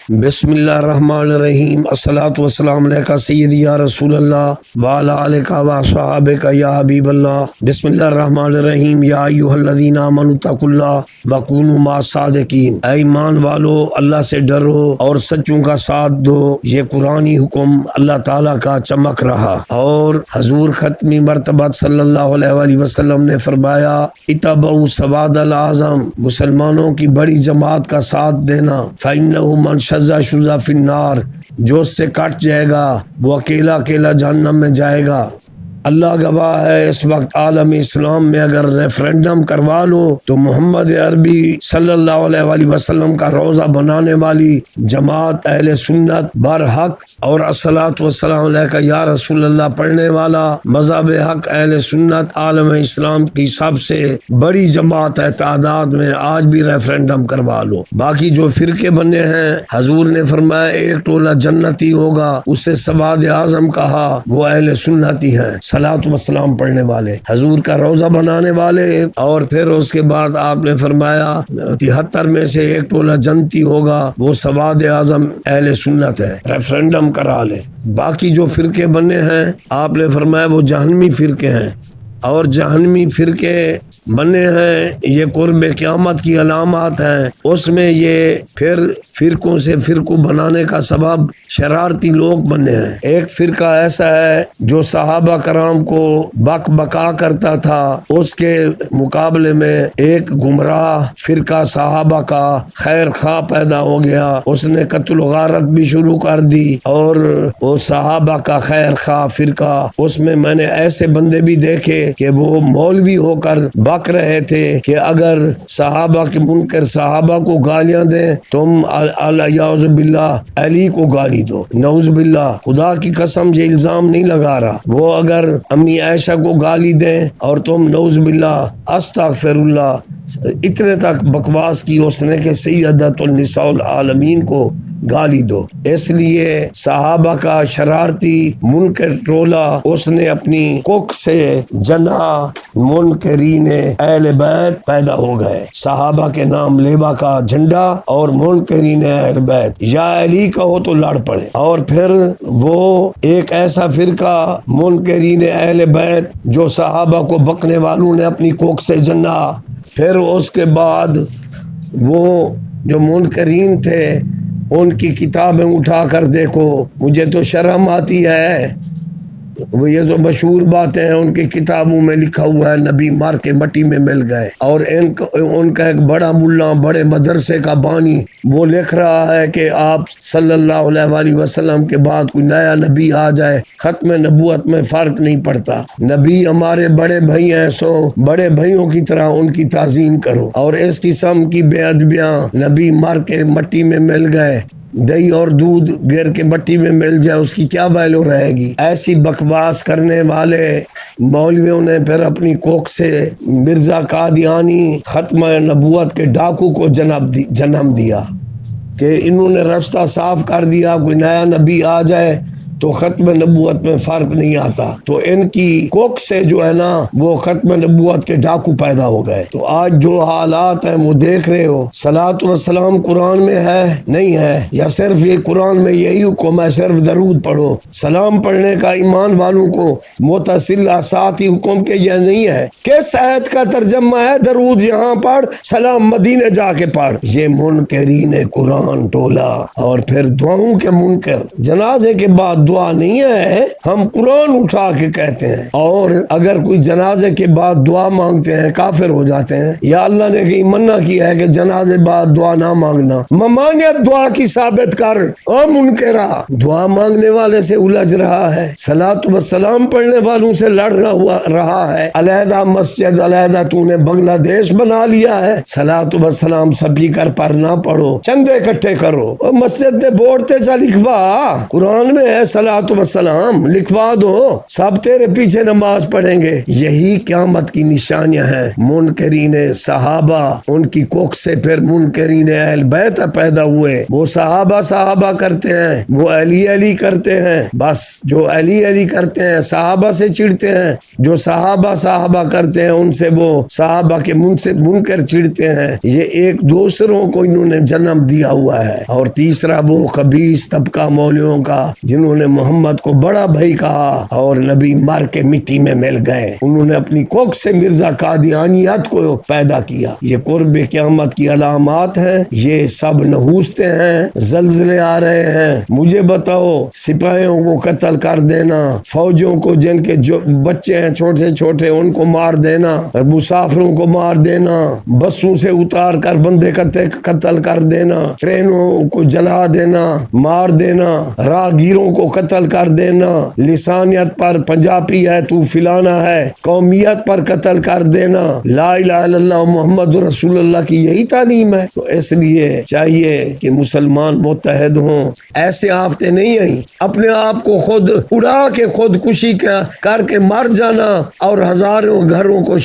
بسم اللہ الرحمن الرحیم، الصلاۃ والسلام علیکہ سیدی یا رسول اللہ وعلی آلک و اصحابک یا حبیب اللہ۔ بسم اللہ الرحمن الرحیم، یا ایھا الذین آمنوا اتقوا اللہ وکونوا مع الصادقین۔ اے ایمان والو، اللہ سے ڈرو اور سچوں کا ساتھ دو۔ یہ قرآنی حکم اللہ تعالیٰ کا چمک رہا، اور حضور ختمی مرتبہ صلی اللہ علیہ وآلہ وسلم نے فرمایا، اتبعوا سواد الاعظم، مسلمانوں کی بڑی جماعت کا ساتھ دینا، فإنہ من شذ فی النار، جو اس سے کٹ جائے گا وہ اکیلا اکیلا جہنم میں جائے گا۔ اللہ گواہ ہے، اس وقت عالم اسلام میں اگر ریفرینڈم کروا لو تو محمد عربی صلی اللہ علیہ وآلہ وسلم کا روزہ بنانے والی جماعت اہل سنت برحق اور الصلاۃ والسلام علیکہ یا رسول اللہ پڑھنے والا مذہب حق اہل سنت عالم اسلام کی سب سے بڑی جماعت ہے تعداد میں۔ آج بھی ریفرینڈم کروا لو۔ باقی جو فرقے بنے ہیں، حضور نے فرمایا ایک ٹولہ جنتی ہوگا، اسے سواد اعظم کہا، وہ اہل سنتی ہیں، صلاۃ و سلام پڑھنے والے، حضور کا روزہ بنانے والے۔ اور پھر اس کے بعد آپ نے فرمایا 73 میں سے ایک ٹولہ جنتی ہوگا، وہ سواد اعظم اہل سنت ہے۔ ریفرینڈم کرا لے۔ باقی جو فرقے بنے ہیں، آپ نے فرمایا وہ جہنمی فرقے ہیں، اور جہنمی فرقے بنے ہیں، یہ قرب قیامت کی علامات ہیں۔ اس میں یہ پھر فرقوں سے فرقوں بنانے کا سبب شرارتی لوگ بنے ہیں۔ ایک فرقہ ایسا ہے جو صحابہ کرام کو بک بکا کرتا تھا، اس کے مقابلے میں ایک گمراہ فرقہ صحابہ کا خیر خواہ پیدا ہو گیا، اس نے قتل و غارت بھی شروع کر دی، اور وہ صحابہ کا خیر خواہ فرقہ، اس میں میں نے ایسے بندے بھی دیکھے کہ وہ مولوی ہو کر بک رہے تھے کہ اگر صحابہ کے منکر صحابہ کو گالیاں دیں، تم الیاذ باللہ علی کو گالی دو، نعوذ باللہ، خدا کی قسم یہ الزام نہیں لگا رہا، وہ اگر امی عائشہ کو گالی دیں اور تم نعوذ باللہ استغفر اللہ، اتنے تک بکواس کی اس نے کہ سیدۃ النساء العالمین کو گالی دو۔ اس لیے صحابہ کا شرارتی منکر ٹولہ اس نے اپنی کوکھ سے جنا، منکرین اہل بیت پیدا ہو گئے، صحابہ کے نام لیبا کا جھنڈا اور منکرین اہل بیت، یا علی کہو تو لڑ پڑے۔ اور پھر وہ ایک ایسا فرقہ منکرین اہل بیت جو صحابہ کو بکنے والوں نے اپنی کوکھ سے جنا، پھر اس کے بعد وہ جو منکرین تھے ان کی کتابیں اٹھا کر دیکھو، مجھے تو شرم آتی ہے، یہ تو مشہور باتیں ہیں، ان کی کتابوں میں لکھا ہوا ہے نبی مار کے مٹی میں مل گئے، اور ان کا ایک بڑا ملا بڑے مدرسے کا بانی وہ لکھ رہا ہے کہ آپ صلی اللہ علیہ وآلہ وسلم کے بعد کوئی نیا نبی آ جائے، ختم نبوت میں فرق نہیں پڑتا، نبی ہمارے بڑے بھائی ہیں، سو بڑے بھائیوں کی طرح ان کی تعظیم کرو، اور اس قسم کی بے ادبیاں، نبی مار کے مٹی میں مل گئے، دہی اور دودھ گر کے مٹی میں مل جائے، اس کی کیا ویلو رہے گی؟ ایسی بکواس کرنے والے مولویوں نے پھر اپنی کوکھ سے مرزا قادیانی ختم نبوت کے ڈاکو کو جنم دیا کہ انہوں نے رستہ صاف کر دیا، کوئی نیا نبی آ جائے تو ختم نبوت میں فرق نہیں آتا، تو ان کی کوکھ سے جو ہے نا وہ ختم نبوت کے ڈاکو پیدا ہو گئے۔ تو آج جو حالات ہیں وہ دیکھ رہے ہو، صلاۃ و سلام قرآن میں ہے نہیں ہے، یا صرف یہ قرآن میں یہی حکم ہے صرف درود پڑھو؟ سلام پڑھنے کا ایمان والوں کو متصل ساتھ ہی حکم کے یہ نہیں ہے؟ کس آیت کا ترجمہ ہے درود یہاں پڑھ، سلام مدینے جا کے پڑھ؟ یہ منکرین قرآن ٹولہ، اور پھر دعاؤں کے منکر، جنازے کے بعد دعا نہیں ہے، ہم قرآن اٹھا کے کہتے ہیں، اور اگر کوئی جنازے کے بعد دعا مانگتے ہیں کافر ہو جاتے ہیں، یا اللہ نے کہیں منع کیا ہے کہ جنازے بعد دعا نہ مانگنا، ممانعت دعا کی ثابت کر، او منکرہ، دعا مانگنے والے سے الجھ رہا ہے، صلاۃ و سلام پڑھنے والوں سے لڑ رہا ہے، علیحدہ مسجد، علیحدہ تو نے بنگلہ دیش بنا لیا ہے، صلاۃ و سلام سپیکر پر نہ پڑھو، چندے اکٹھے کرو، اور مسجد نے بورڈ تے چا لکھوا، قرآن میں ہے الصلاۃ والسلام لکھوا دو، سب تیرے پیچھے نماز پڑھیں گے۔ یہی قیامت کی نشانیاں ہیں۔ منکرین صحابہ، ان کی کوکھ سے پھر منکرین اہل بیت پیدا ہوئے۔ وہ صحابہ کرتے ہیں، وہ علی کرتے ہیں، بس جو علی کرتے ہیں صحابہ سے چڑھتے ہیں، جو صحابہ کرتے ہیں ان سے وہ صحابہ کے منکر چڑھتے ہیں۔ یہ ایک دوسروں کو انہوں نے جنم دیا ہوا ہے۔ اور تیسرا وہ خبیث طبقہ مولویوں کا جنہوں نے محمد کو بڑا بھائی کہا اور نبی مر کے مٹی میں مل گئے۔ انہوں نے اپنی کوکھ سے مرزا قادیانیت کو پیدا کیا۔ یہ قرب قیامت کی علامات ہیں، یہ سب نحوستے ہیں، زلزلے آ رہے ہیں۔ مجھے بتاؤ، سپاہیوں کو قتل کر دینا، فوجوں کو جن کے جو بچے ہیں چھوٹے چھوٹے ان کو مار دینا، مسافروں کو مار دینا، بسوں سے اتار کر بندے قتل کر دینا، ٹرینوں کو جلا دینا، مار دینا، راہگیروں کو قتل کر دینا، لسانیت پر پنجابی ہے تو فلانا ہے، قومیت پر قتل کر دینا، لا الہ الا اللہ محمد رسول اللہ کی یہی تعلیم ہے۔ تو اس لیے چاہیے کہ مسلمان متحد ہوں۔ ایسے آفتیں نہیں آئیں، اپنے آپ کو خود اڑا کے خودکشی کر کے مر جانا اور ہزاروں گھروں کو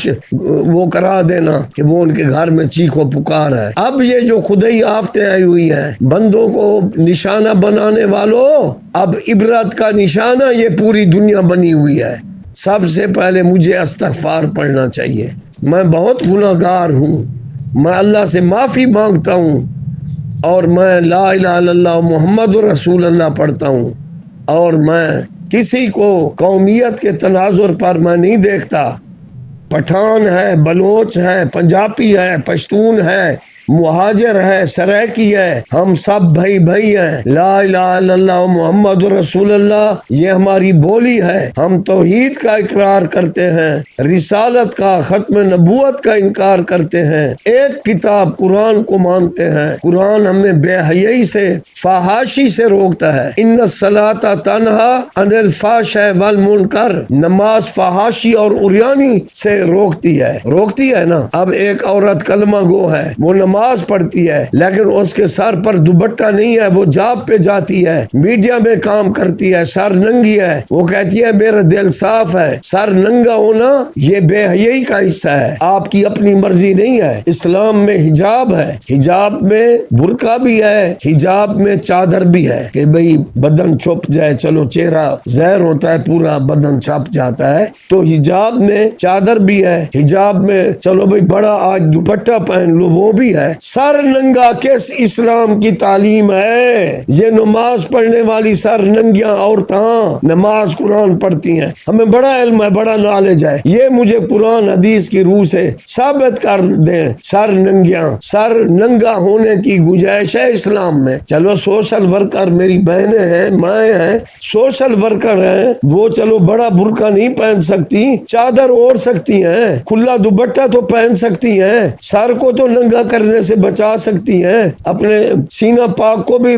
وہ کرا دینا کہ وہ ان کے گھر میں چیخ و پکار ہے۔ اب یہ جو خدائی آفتیں آئی ہوئی ہیں، بندوں کو نشانہ بنانے والوں، اب عبرت کا نشانہ یہ پوری دنیا بنی ہوئی ہے۔ سب سے پہلے مجھے استغفار پڑھنا چاہیے۔ میں بہت گناہگار ہوں، میں اللہ سے معافی مانگتا ہوں، اور میں لا الہ الا اللہ محمد رسول اللہ پڑھتا ہوں، اور میں کسی کو قومیت کے تناظر پر میں نہیں دیکھتا۔ پٹھان ہے، بلوچ ہے، پنجابی ہے، پشتون ہے، مہاجر ہے، سرائکی ہے، ہم سب بھائی ہیں۔ لا الہ الا اللہ محمد رسول اللہ یہ ہماری بولی ہے۔ ہم توحید کا اقرار کرتے ہیں، رسالت کا، ختم نبوت کا انکار کرتے ہیں، ایک کتاب قرآن کو مانتے ہیں۔ قرآن ہمیں بے حیائی سے، فحاشی سے روکتا ہے۔ ان الصلاۃ تنہی عن الفحشاء والمنکر، نماز فحاشی اور عریانی سے روکتی ہے نا۔ اب ایک عورت کلمہ گو ہے، وہ نماز پڑھتی ہے، لیکن اس کے سر پر دوپٹہ نہیں ہے، وہ جاب پہ جاتی ہے، میڈیا میں کام کرتی ہے، سر ننگی ہے، وہ کہتی ہے میرا دل صاف ہے۔ سر ننگا ہونا یہ بے حیائی کا حصہ ہے، آپ کی اپنی مرضی نہیں ہے۔ اسلام میں حجاب ہے، حجاب میں برقع بھی ہے، حجاب میں چادر بھی ہے کہ بھئی بدن چھپ جائے، چلو چہرہ ظاہر ہوتا ہے، پورا بدن چھپ جاتا ہے، تو حجاب میں چادر بھی ہے، حجاب میں چلو بھئی بڑا آج دوپٹہ پہن لو، وہ بھی ہے۔ سر ننگا کس اسلام کی تعلیم ہے؟ یہ نماز پڑھنے والی سر ننگیاں عورتاں نماز قرآن پڑھتی ہیں، ہمیں بڑا علم ہے، بڑا نالج ہے، یہ مجھے قرآن حدیث کی روح سے ثابت کر دیں۔ سر ننگا ہونے کی گنجائش ہے اسلام میں۔ چلو سوشل ورکر میری بہنیں ہیں، مائیں ہیں، سوشل ورکر ہیں، وہ چلو بڑا برقع نہیں پہن سکتی، چادر اوڑھ سکتی ہیں، کھلا دوپٹہ تو پہن سکتی ہیں، سر کو تو ننگا کرنے سے بچا سکتی ہیں، اپنے سینہ پاک کو بھی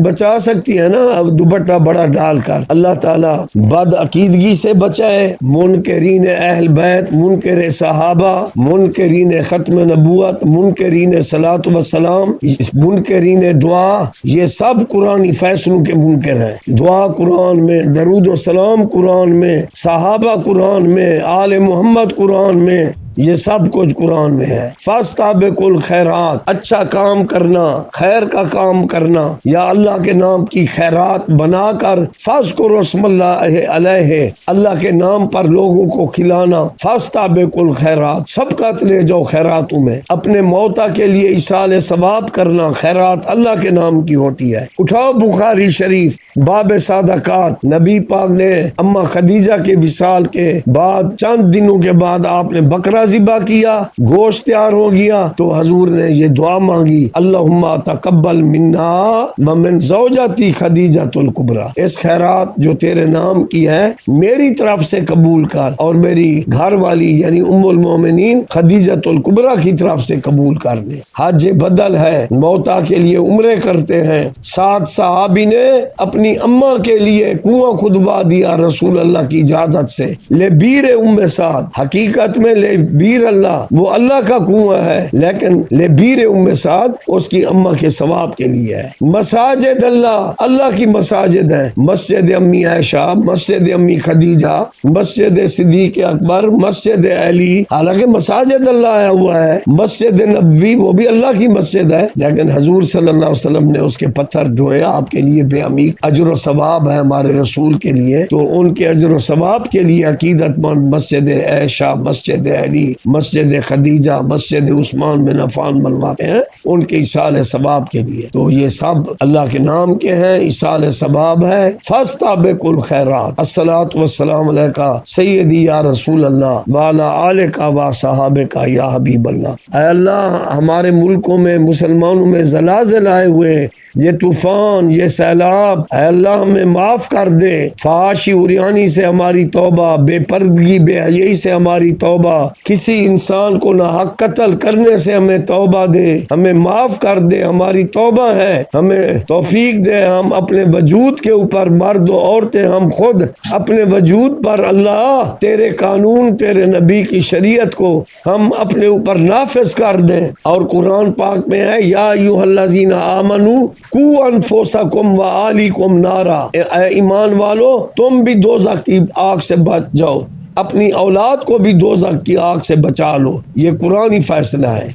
بچا سکتی ہیں نا دوپٹہ بڑا ڈال کر۔ اللہ تعالیٰ بد عقیدگی سے بچائے، منکرین اہل بیت، منکر صحابہ، منکرین ختم نبوت، منکرین صلاۃ والسلام، منکرین دعا، یہ سب قرآنی فیصلوں کے منکر ہیں۔ دعا قرآن میں، درود و سلام قرآن میں، صحابہ قرآن میں، آل محمد قرآن میں، یہ سب کچھ قرآن میں ہے۔ فاستبقوا الخیرات، اچھا کام کرنا، خیر کا کام کرنا، یا اللہ کے نام کی خیرات بنا کر، فاذکروا اسم اللہ علیہ، اللہ کے نام پر لوگوں کو کھلانا، فاستبقوا الخیرات، سبقت لے جاؤ خیراتوں میں، اپنے موتا کے لیے ایصال ثواب کرنا، خیرات اللہ کے نام کی ہوتی ہے۔ اٹھاؤ بخاری شریف باب صدقات، نبی پاک نے اما خدیجہ کے وصال کے بعد چند دنوں کے بعد آپ نے بکرا ذبح کیا، گوشت تیار ہو گیا، تو حضور نے یہ دعا مانگی، اللہم تقبل منا ومن زوجتی خدیجۃ الکبریٰ، اس خیرات جو تیرے نام کی ہے میری طرف سے قبول کر، اور میری گھر والی یعنی ام المومنین خدیجۃ الکبریٰ کی طرف سے قبول کر دے۔ حج بدل ہے، موتا کے لیے عمرے کرتے ہیں، 7 صحابی نے اپنی اپنی اماں کے لیے کنواں کھدوا دیا رسول اللہ کی اجازت سے، لبیر ام سعد، حقیقت میں لبیر اللہ وہ اللہ کا کنواں ہے، لیکن لبیر ام سعد اس کی اماں کے ثواب کے لیے ہے۔ مساجد اللہ، اللہ کی مساجد ہیں، مسجد امی عائشہ، مسجد امی خدیجہ، مسجد صدیق اکبر، مسجد علی، حالانکہ مساجد اللہ آیا ہوا ہے، مسجد نبوی وہ بھی اللہ کی مسجد ہے، لیکن حضور صلی اللہ علیہ وسلم نے اس کے پتھر ڈھوئے آپ کے لیے بے عمیق اجر و ثواب ہے ہمارے رسول کے لیے، تو ان کے اجر و ثواب کے لیے عقیدت مند مسجد عائشہ، مسجد علی، مسجد خدیجہ، مسجد عثمان بن عفان بنواتے ہیں ان کے ایصال ثواب کے لیے، تو یہ سب اللہ کے نام کے ہیں، ایصال ثواب ہے۔ فاستبقوا الخیرات، الصلاۃ والسلام علیکہ سیدی یا رسول اللہ وعلی آلک و صحابک یا حبیب اللہ۔ اے اللہ ہمارے ملکوں میں مسلمانوں میں زلازل آئے ہوئے، یہ طوفان، یہ سیلاب، اے اللہ ہمیں معاف کر دے، فحاشی عریانی سے ہماری توبہ، بے پردگی بے حیائی سے ہماری توبہ، کسی انسان کو ناحق قتل کرنے سے ہمیں توبہ دے، ہمیں معاف کر دے، ہماری توبہ ہے، ہمیں توفیق دے، ہم اپنے وجود کے اوپر مرد و عورتیں ہم خود اپنے وجود پر اللہ تیرے قانون، تیرے نبی کی شریعت کو ہم اپنے اوپر نافذ کر دیں، اور قرآن پاک میں ہے یا ایھا الذین آمنوا قوا انفسکم واہلیکم نارا، اے ایمان والو تم بھی دوزخ کی آگ سے بچ جاؤ، اپنی اولاد کو بھی دوزخ کی آگ سے بچا لو، یہ قرآنی فیصلہ ہے۔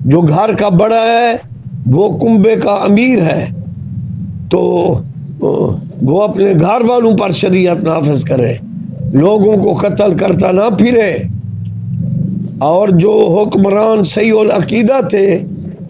جو گھر کا بڑا ہے وہ کنبے کا امیر ہے، تو وہ اپنے گھر والوں پر شریعت نافذ کرے، لوگوں کو قتل کرتا نہ پھرے، اور جو حکمران صحیح العقیدہ تھے،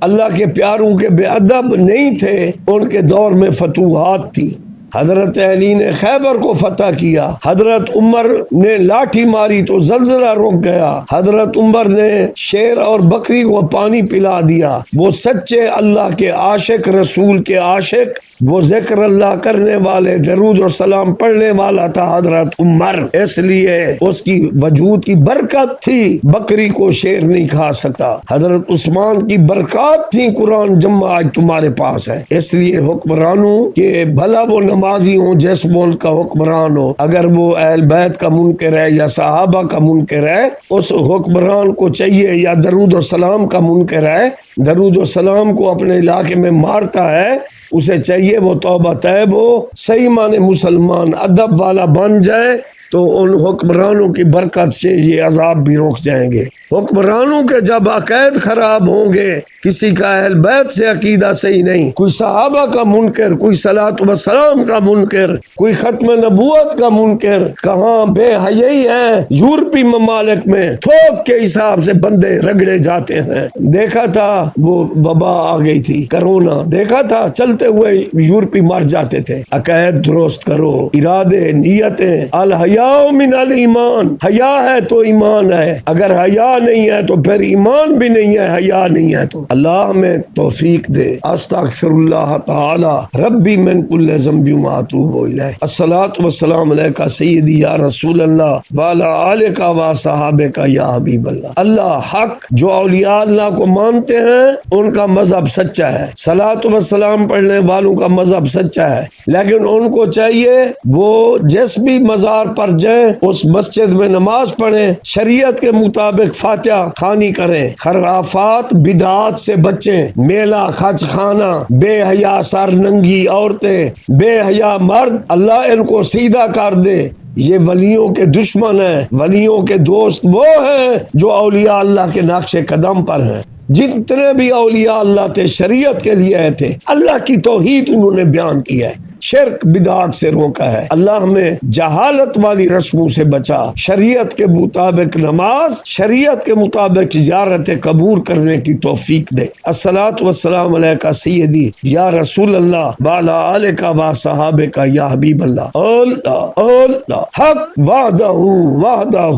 اللہ کے پیاروں کے بے ادب نہیں تھے، ان کے دور میں فتوحات تھی۔ حضرت علی نے خیبر کو فتح کیا، حضرت عمر نے لاٹھی ماری تو زلزلہ رک گیا، حضرت عمر نے شیر اور بکری کو پانی پلا دیا، وہ سچے اللہ کے عاشق، رسول کے عاشق، وہ ذکر اللہ کرنے والے، درود و سلام پڑھنے والا تھا حضرت عمر، اس لیے اس کی وجود کی برکت تھی، بکری کو شیر نہیں کھا سکتا۔ حضرت عثمان کی برکات تھی، قرآن جمع آج تمہارے پاس ہے۔ اس لیے حکمرانوں کے بھلا وہ نمازی ہوں، جس ملک کا حکمران ہو، اگر وہ اہل بیت کا منکر ہے یا صحابہ کا منکر ہے، اس حکمران کو چاہیے، یا درود و سلام کا منکر ہے، درود و سلام کو اپنے علاقے میں مارتا ہے، اسے چاہیے وہ توبہ طیب ہو، صحیح معنی مسلمان ادب والا بن جائے، تو ان حکمرانوں کی برکت سے یہ عذاب بھی رک جائیں گے۔ حکمرانوں کے جب عقائد خراب ہوں گے، کسی کا اہل بیت سے عقیدہ صحیح نہیں، کوئی صحابہ کا منکر، کوئی صلاۃ و سلام کا منکر، کوئی ختم نبوت کا منکر، کہاں بے حیائی ہے، یورپی ممالک میں تھوک کے حساب سے بندے رگڑے جاتے ہیں۔ دیکھا تھا وہ وبا آ گئی تھی، کرونا، دیکھا تھا چلتے ہوئے یورپی مر جاتے تھے۔ عقائد درست کرو، ارادے، نیتیں، الحیاء من الایمان، حیا ہے تو ایمان ہے، اگر حیا نہیں ہے تو پھر ایمان بھی نہیں ہے، حیا نہیں ہے تو۔ اللہ ہمیں توفیق دے۔ استغفر اللہ تعالی ربی من کل ذنب واتوب الیہ۔ الصلاۃ والسلام علیکہ سیدی یا رسول اللہ وعلی آلک و صحابک یا حبیب اللہ۔ اللہ حق جو اولیاء اللہ کو مانتے ہیں ان کا مذہب سچا ہے، صلاۃ و سلام پڑھنے والوں کا مذہب سچا ہے، لیکن ان کو چاہیے وہ جس بھی مزار پر جائیں اس مسجد میں نماز پڑھیں، شریعت کے مطابق فاتحہ خوانی کریں، خرافات بدعات سے بچیں، میلہ خچ خانہ، بے حیا سر ننگی عورتیں، بے حیا مرد، اللہ ان کو سیدھا کر دے۔ یہ ولیوں کے دشمن ہیں، ولیوں کے دوست وہ ہیں جو اولیاء اللہ کے نقش قدم پر ہیں۔ جتنے بھی اولیاء اللہ تھے شریعت کے لیے آئے تھے، اللہ کی توحید انہوں نے بیان کی ہے، شرک بدعات سے روکا ہے۔ اللہ ہمیں جہالت والی رسموں سے بچا، شریعت کے مطابق نماز، شریعت کے مطابق زیارت قبور کرنے کی توفیق دے۔ الصلاۃ والسلام علیکہ سیدی یا رسول اللہ وعلی آلک و صحابک یا حبیب اللہ۔ اللہ اللہ حق وحدہ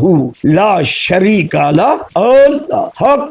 لا شریک لہ، اللہ حق